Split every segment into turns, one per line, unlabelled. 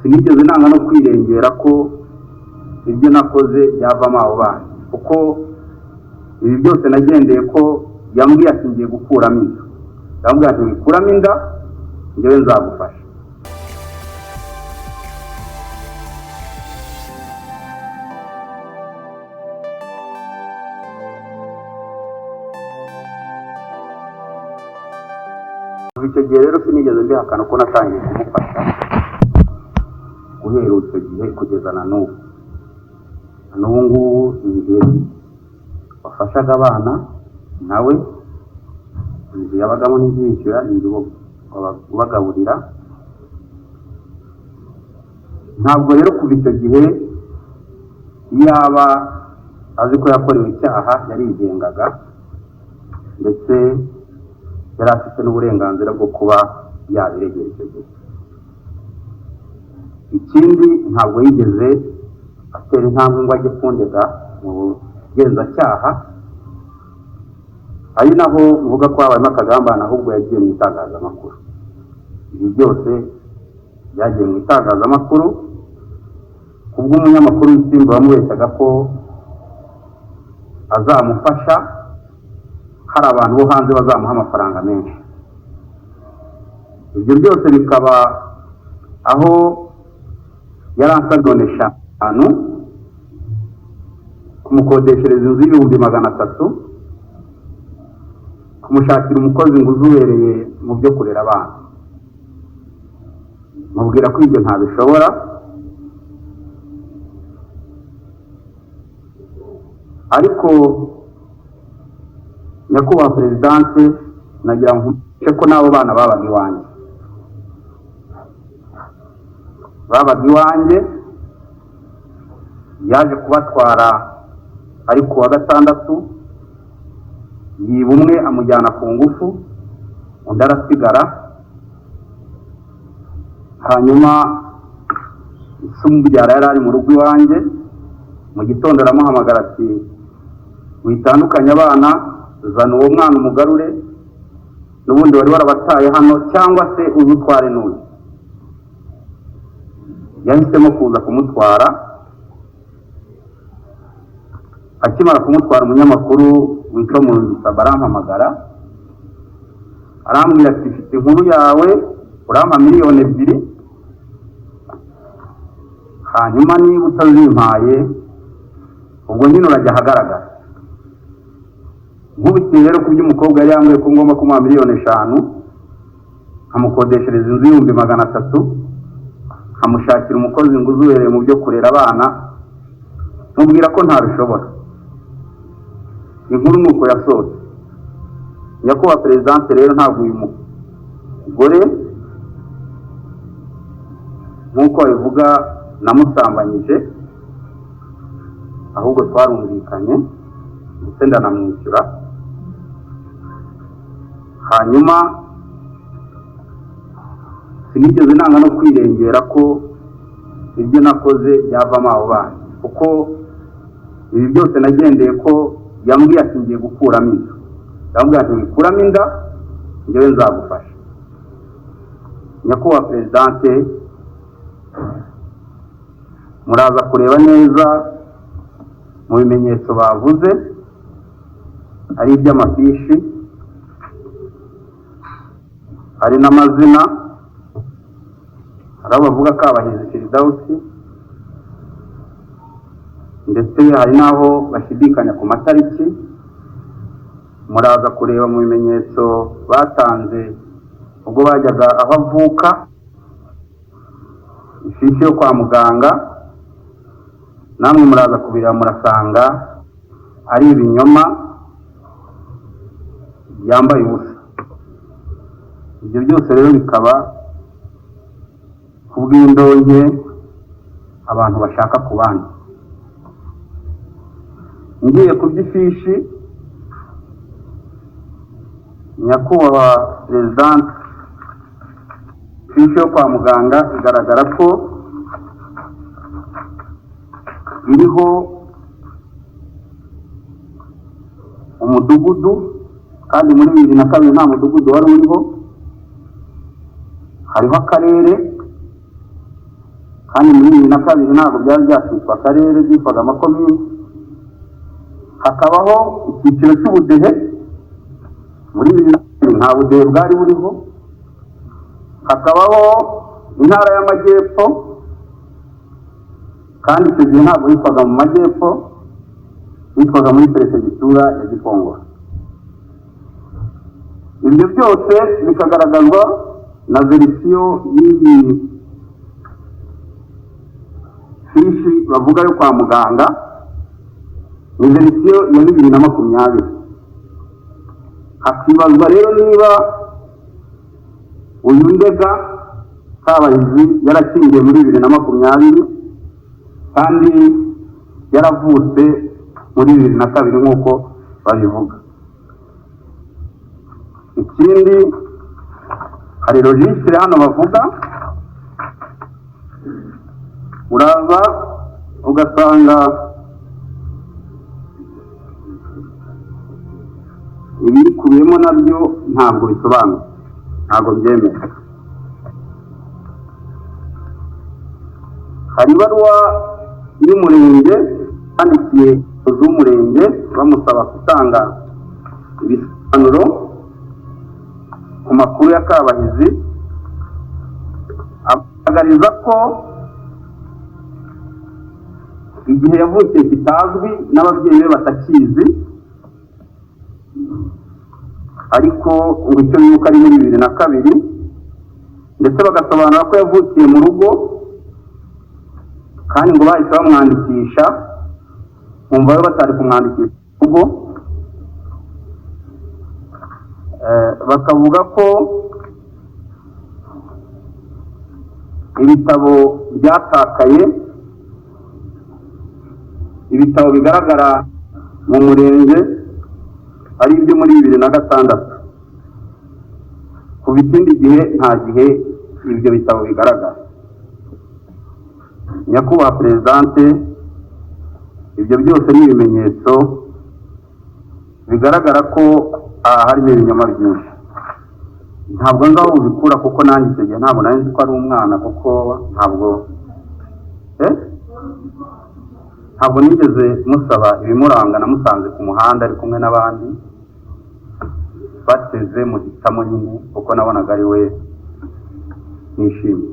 sinigeze nanga no kwirengera ko ibyo nakoze byavamo abo bana, kuko ibi byose nagendeye ko yambwiye ati ngiye gukuramo inda. Yambwiye ati wikuramo inda njyewe nzagufasha. Icyo gihe rero sinigeze mbihakana ko natangiye kumufasha guhera icyo gihe kugeza na n'ubu. N'ubu ngubu njye wafashaga abana nawe, inzu yabagamo n'izishyura, inzu ubagaburira. Ntabwo rero kuva icyo gihe yaba azi ko yakorewe icyaha yarigengaga, ndetse yari afite n'uburenganzira bwo kuba yabiregera icyo gihe. Ikindi ntabwo yigeze atera intambwe ngo ajye kundega mu bugenzacyaha, ari naho mvuga ko habayemo akagambane, ahubwo yagiye mu itangazamakuru. Ibi byose byagiye mu itangazamakuru kubwo umunyamakuru w'Isimbi wamubeshyaga ko azamufasha, hari abantu bo hanze bazamuha amafaranga menshi. Ibyo byose bikaba aho yaransabye eshanu kumukodeshereza inzu y'ibihumbi 300, kumushakira umukozi ngo uzubereye mu byo kurera abana. Mubwira ko ibyo ntabishobora, ariko nyakubahwa Perezidante nagira ngo nkushe ko n'abo bana babaga iwanjye. Yaje kubatwara ari ku wa gatandatu, yiba umwe amujyana ku ngufu, undi arasigara. Hanyuma Sumubyara yari ari mu rugo iwanjye, mu gitondo aramuhamagara ati witandukanye abana, zana uwo mwana umugarure, n'ubundi wari warabataye hano, cyangwa se uzutware n'uyu. Yahisemo kuza kumutwara. Akimara kumutwara, umunyamakuru witwa Mungisaba arampamagara, arambwira ati mfite inkuru yawe, urampa 2 miliyoni, hanyuma niba utazimpaye ubwo nyine urajya ahagaragara. Nkubitiye rero ku by'umukobwa yari yambwiye ko ngomba kumuha 5 miliyoni, nkamukodeshereza inzu y'ibihumbi 300, nkamushakira umukozi ngo uzubereye mu byo kurera abana. Mubwira ko ntabishobora. Inkuru nuko yasohotse. Nyakubahwa Perezidante rero ntabwo uyu mugore nk'uko bivuga namusambanyije, ahubwo twarumvikanye ndetse ndanamwishyura. Hanyuma sinigeze nanga no kwirengera ko ibyo nakoze byavamo abo bana, kuko ibi byose nagendeye ko yambwiye ati ngiye gukuramo inda. Yambwiye ati wikuramo inda njyewe nzagufasha. Nyakubahwa Perezidante, muraza kureba neza mu bimenyetso bavuze, hari iby'amafishi, hari n'amazina, hari abavuga ko abahizi Firidausi, ndetse hari n'aho bashidikanya ku matariki. Muraza kureba mu bimenyetso batanze ubwo bajyaga aho avuka, ifishi yo kwa muganga, namwe muraza kubireba murasanga ari ibinyoma, yambaye ubusa. Ibyo byose rero bikaba kubw'indonke abantu bashaka ku bandi. Ngiye ku by'ifishi, Nyakubahwa Perezidante, ifishi yo kwa muganga igaragara ko iriho umudugudu, kandi muri 2002 nta mudugudu wari uriho. Hariho akarere, kandi muri 2002 ntabwo byari byashyitwa akarere, byitwaga amakomini. Hakabaho icyiciro cy'ubudehe, muri 2002 nta budehe bwari buriho. Hakabaho intara y'amajyepfo, kandi icyo gihe ntabwo yitwaga mu majyepfo, yitwaga muri perefegitura ya Gikongoro. Ibyo byose bikagaragazwa na verisiyo y'iyi fishi bavuga yo kwa muganga, ni verisiyo ya 2020. Hakibazwa rero niba uyu Ndega Kabahizi yarakingiye muri 2020 kandi yaravutse muri 2002 nk'uko babivuga. Ikindi, hari registre hano bavuga, uraza ugasanga ibikubiyemo nabyo ntabwo bisobanutse, ntabwo byemera. Hari ibaruwa y'umurenge yandikiye z'umurenge bamusaba gutanga ibisobanuro ku makuru ya Kabahizi, agaragaza ko igihe yavukiye kitazwi n'ababyeyi be batakizi, ariko ngo icyo yuko ari muri 2002, ndetse bagasobanura ko yavukiye mu rugo kandi ngo bahise bamwandikisha, umva yo batari kumwandikisha mu rugo. Bakavuga ko ibitabo byatakaye, ibitabo bigaragara mu murenge ari ibyo muri 2006. Kuva ikindi gihe nta gihe ibyo bitabo bigaragara. Nyakubahwa Perezidante, ibyo byose ni ibimenyetso bigaragara ko harimo ibinyoma byinshi. Ntabwo nzi aho ubikura kuko nanjye icyo gihe ntabwo nari nzi ko ari umwana, kuko ntabwo nigeze musaba ibimuranga, namusanze ku muhanda ari kumwe n'abandi bateze mu gitamo nyine, kuko nabonaga ari we nishimye.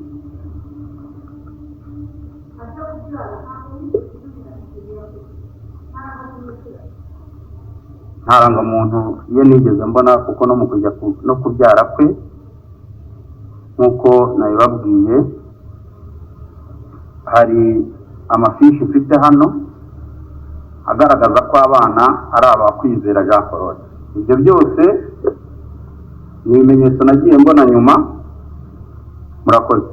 Nta rangamuntu ye nigeze mbona, kuko no mu kujya no kubyara kwe nk'uko nabibabwiye, hari amafishi mfite hano agaragaza ko abana ari abakwizera Jean Claude. Ibyo byose ni ibimenyetso nagiye mbona nyuma. Murakoze.